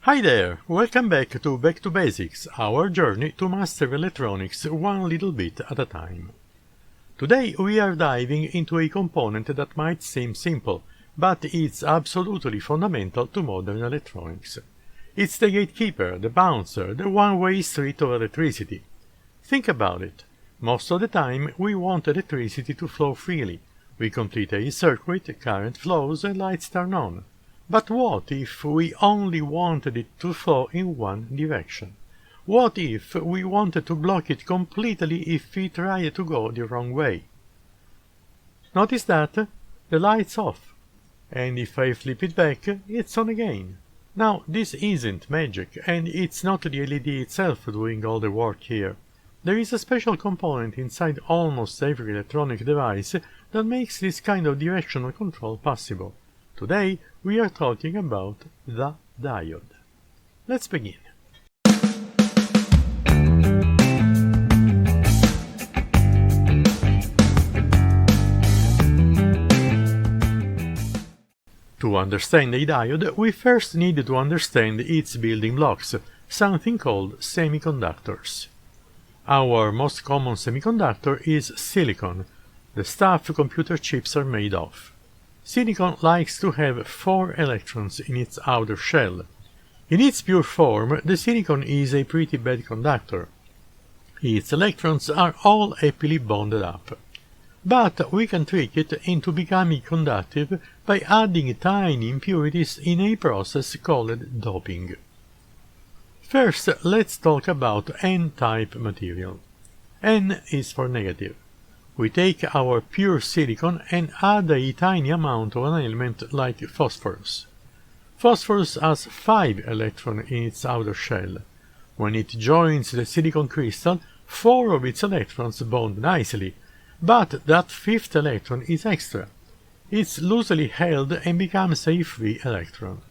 Hi there! Welcome back to Back to Basics, our journey to master electronics one little bit at a time. Today we are diving into a component that might seem simple, but it's absolutely fundamental to modern electronics. It's the gatekeeper, the bouncer, the one-way street of electricity. Think about it. Most of the time we want electricity to flow freely. We complete a circuit, current flows, and lights turn on. But what if we only wanted it to flow in one direction? What if we wanted to block it completely if we tried to go the wrong way? Notice that the light's off, and if I flip it back, it's on again. Now, this isn't magic, and it's not the LED itself doing all the work here. There is a special component inside almost every electronic device that makes this kind of directional control possible. Today, we are talking about the diode. Let's begin. To understand a diode, we first need to understand its building blocks, something called semiconductors. Our most common semiconductor is silicon, the stuff computer chips are made of. Silicon likes to have 4 electrons in its outer shell. In its pure form, the silicon is a pretty bad conductor. Its electrons are all happily bonded up. But we can trick it into becoming conductive by adding tiny impurities in a process called doping. First, let's talk about N-type material. N is for negative. We take our pure silicon and add a tiny amount of an element like phosphorus. Phosphorus has 5 electrons in its outer shell. When it joins the silicon crystal, 4 of its electrons bond nicely, but that 5th electron is extra. It's loosely held and becomes a free electron.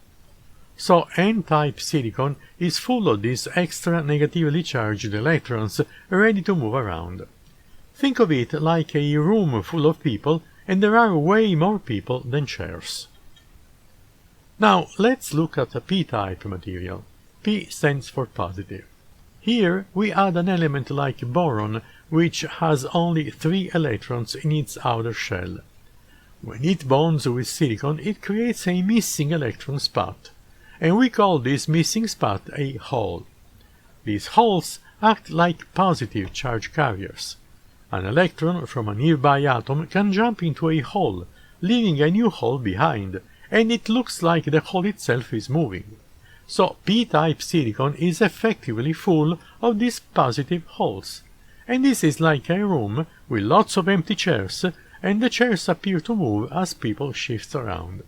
So N-type silicon is full of these extra negatively charged electrons ready to move around. Think of it like a room full of people, and there are way more people than chairs. Now let's look at a P-type material. P stands for positive. Here we add an element like boron, which has only 3 electrons in its outer shell. When it bonds with silicon, it creates a missing electron spot, and we call this missing spot a hole. These holes act like positive charge carriers. An electron from a nearby atom can jump into a hole, leaving a new hole behind, and it looks like the hole itself is moving. So P-type silicon is effectively full of these positive holes. And this is like a room with lots of empty chairs, and the chairs appear to move as people shift around.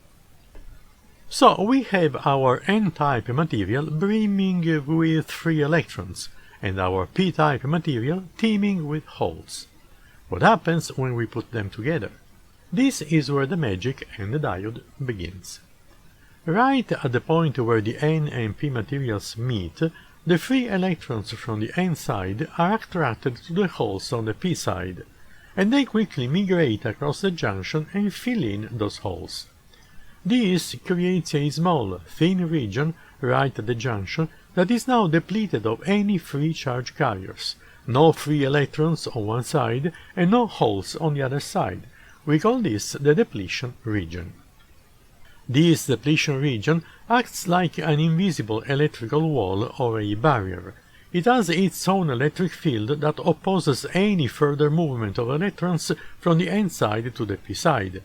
So we have our N-type material brimming with free electrons, and our P-type material teeming with holes. What happens when we put them together? This is where the magic and the diode begins. Right at the point where the N and P materials meet, the free electrons from the N side are attracted to the holes on the P side, and they quickly migrate across the junction and fill in those holes. This creates a small, thin region right at the junction that is now depleted of any free charge carriers. No free electrons on one side and no holes on the other side. We call this the depletion region. This depletion region acts like an invisible electrical wall or a barrier. It has its own electric field that opposes any further movement of electrons from the N side to the P side.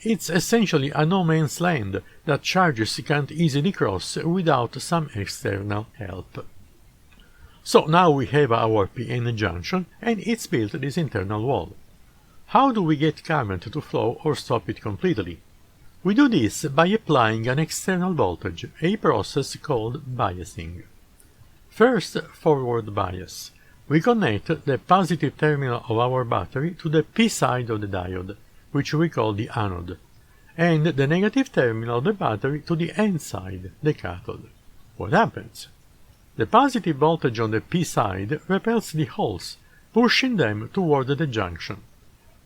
It's essentially a no man's land that charges can't easily cross without some external help. So now we have our PN junction, and it's built this internal wall. How do we get current to flow or stop it completely? We do this by applying an external voltage, a process called biasing. First, forward bias. We connect the positive terminal of our battery to the P side of the diode, which we call the anode, and the negative terminal of the battery to the N side, the cathode. What happens? The positive voltage on the P side repels the holes, pushing them toward the junction.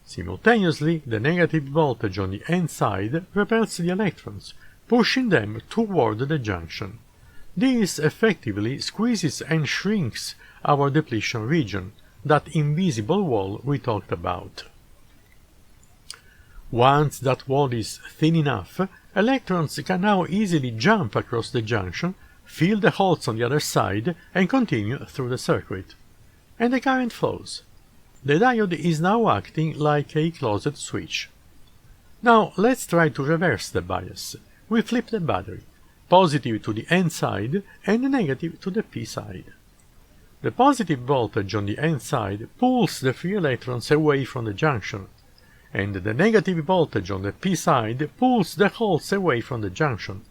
Simultaneously, the negative voltage on the N side repels the electrons, pushing them toward the junction. This effectively squeezes and shrinks our depletion region, that invisible wall we talked about. Once that wall is thin enough, electrons can now easily jump across the junction, fill the holes on the other side, and continue through the circuit. And the current flows. The diode is now acting like a closed switch. Now let's try to reverse the bias. We flip the battery, positive to the N side and negative to the P side. The positive voltage on the N side pulls the free electrons away from the junction, and the negative voltage on the P side pulls the holes away from the junction.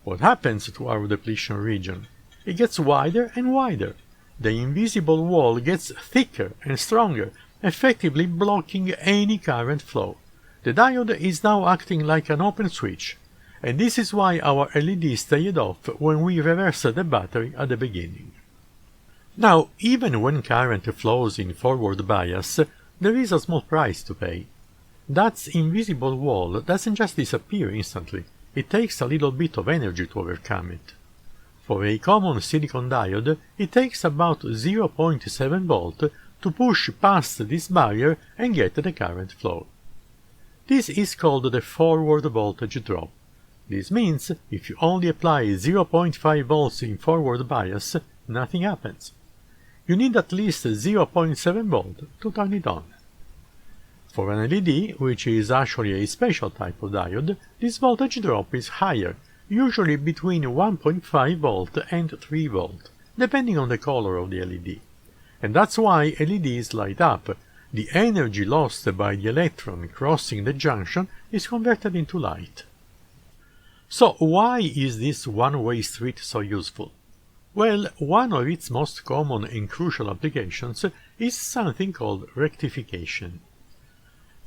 What happens to our depletion region? It gets wider and wider. The invisible wall gets thicker and stronger, effectively blocking any current flow. The diode is now acting like an open switch, and this is why our LED stayed off when we reversed the battery at the beginning. Now, even when current flows in forward bias, there is a small price to pay. That invisible wall doesn't just disappear instantly, it takes a little bit of energy to overcome it. For a common silicon diode, it takes about 0.7 volt to push past this barrier and get the current flow. This is called the forward voltage drop. This means if you only apply 0.5 volts in forward bias, nothing happens. You need at least 0.7 volt to turn it on. For an LED, which is actually a special type of diode, this voltage drop is higher, usually between 1.5 volt and 3 volt, depending on the color of the LED. And that's why LEDs light up. The energy lost by the electron crossing the junction is converted into light. So why is this one-way street so useful? Well, one of its most common and crucial applications is something called rectification.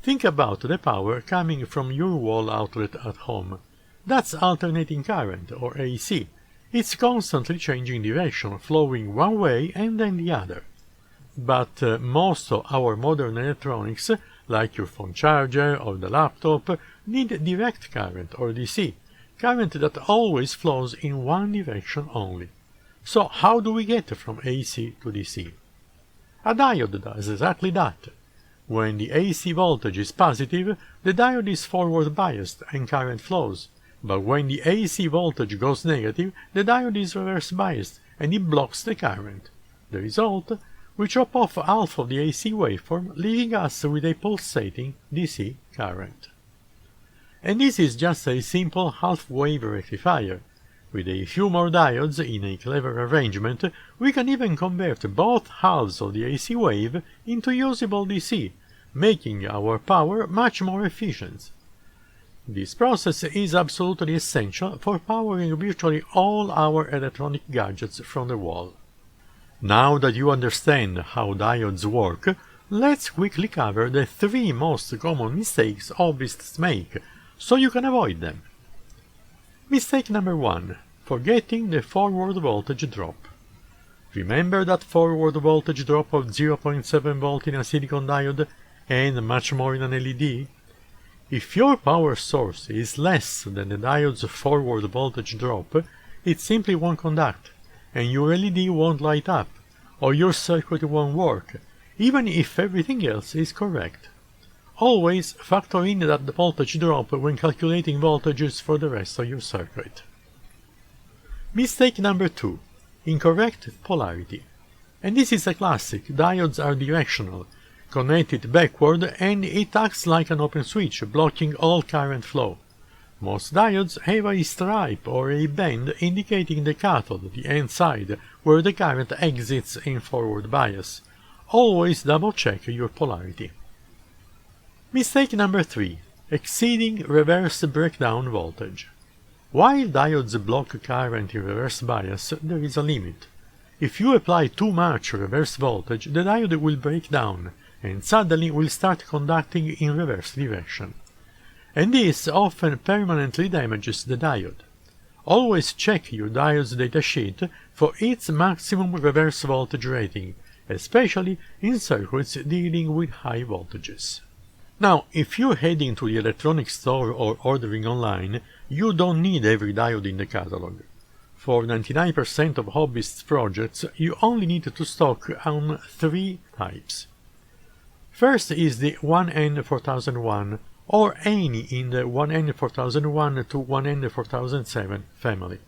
Think about the power coming from your wall outlet at home. That's alternating current, or AC. It's constantly changing direction, flowing one way and then the other. But most of our modern electronics, like your phone charger or the laptop, need direct current, or DC, current that always flows in one direction only. So how do we get from AC to DC? A diode does exactly that. When the AC voltage is positive, the diode is forward biased and current flows. But when the AC voltage goes negative, the diode is reverse biased and it blocks the current. The result? We chop off half of the AC waveform, leaving us with a pulsating DC current. And this is just a simple half-wave rectifier. With a few more diodes in a clever arrangement, we can even convert both halves of the AC wave into usable DC, making our power much more efficient. This process is absolutely essential for powering virtually all our electronic gadgets from the wall. Now that you understand how diodes work, let's quickly cover the 3 most common mistakes hobbyists make, so you can avoid them. Mistake number 1. Forgetting the forward voltage drop. Remember that forward voltage drop of 0.7 volt in a silicon diode and much more in an LED? If your power source is less than the diode's forward voltage drop, it simply won't conduct, and your LED won't light up, or your circuit won't work, even if everything else is correct. Always factor in that voltage drop when calculating voltages for the rest of your circuit. Mistake number 2. Incorrect polarity. And this is a classic. Diodes are directional, connected backward, and it acts like an open switch, blocking all current flow. Most diodes have a stripe or a band indicating the cathode, the N side, where the current exits in forward bias. Always double-check your polarity. Mistake number 3. Exceeding reverse breakdown voltage. While diodes block current in reverse bias, there is a limit. If you apply too much reverse voltage, the diode will break down, and suddenly will start conducting in reverse direction. And this often permanently damages the diode. Always check your diode's datasheet for its maximum reverse voltage rating, especially in circuits dealing with high voltages. Now, if you're heading to the electronics store or ordering online, you don't need every diode in the catalog. for 99% of hobbyist projects, you only need to stock on 3 types. First is the 1N4001 or any in the 1N4001 to 1N4007 family.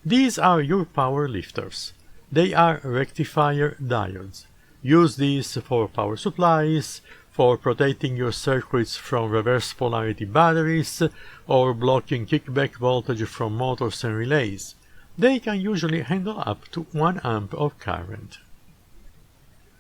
These are your power lifters. They are rectifier diodes. Use these for power supplies, for protecting your circuits from reverse polarity batteries, or blocking kickback voltage from motors and relays. They can usually handle up to 1 amp of current.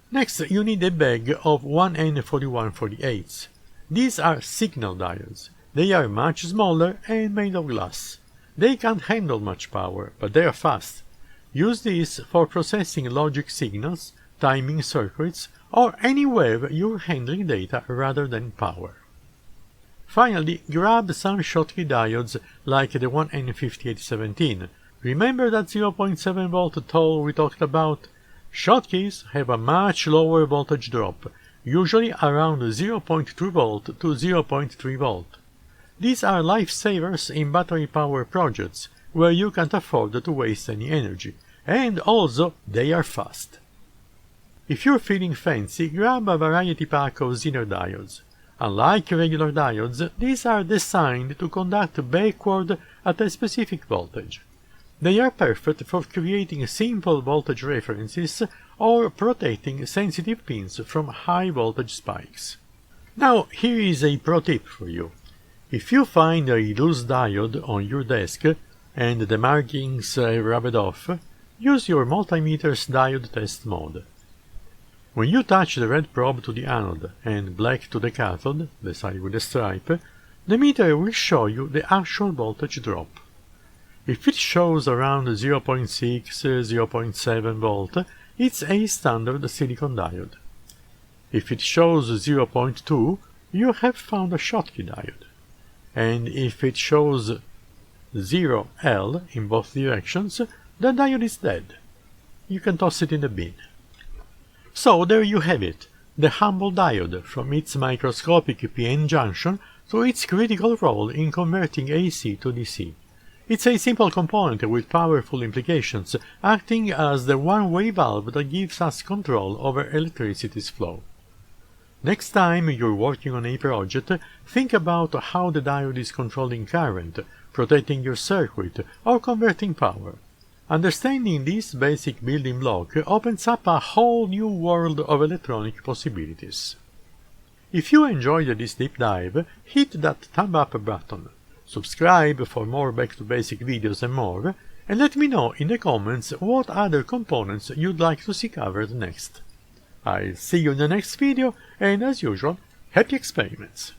Next, you need a bag of 1N4148s. These are signal diodes. They are much smaller and made of glass. They can't handle much power, but they are fast. Use these for processing logic signals, timing circuits, or anywhere you're handling data rather than power. Finally, grab some Schottky diodes like the 1N5817. Remember that 0.7 volt toll we talked about? Schottkys have a much lower voltage drop, usually around 0.2 volt to 0.3 volt. These are lifesavers in battery power projects, where you can't afford to waste any energy, and also they are fast. If you're feeling fancy, grab a variety pack of Zener diodes. Unlike regular diodes, these are designed to conduct backward at a specific voltage. They are perfect for creating simple voltage references or protecting sensitive pins from high voltage spikes. Now, here is a pro tip for you. If you find a loose diode on your desk and the markings are rubbed off, use your multimeter's diode test mode. When you touch the red probe to the anode and black to the cathode, the side with the stripe, the meter will show you the actual voltage drop. If it shows around 0.6, 0.7 volt, it's a standard silicon diode. If it shows 0.2, you have found a Schottky diode. And if it shows 0L in both directions, the diode is dead. You can toss it in the bin. So there you have it, the humble diode, from its microscopic PN junction to its critical role in converting AC to DC. It's a simple component with powerful implications, acting as the one-way valve that gives us control over electricity's flow. Next time you're working on a project, think about how the diode is controlling current, protecting your circuit, or converting power. Understanding this basic building block opens up a whole new world of electronic possibilities. If you enjoyed this deep dive, hit that thumb up button, subscribe for more back-to-basic videos and more, and let me know in the comments what other components you'd like to see covered next. I'll see you in the next video, and as usual, happy experiments!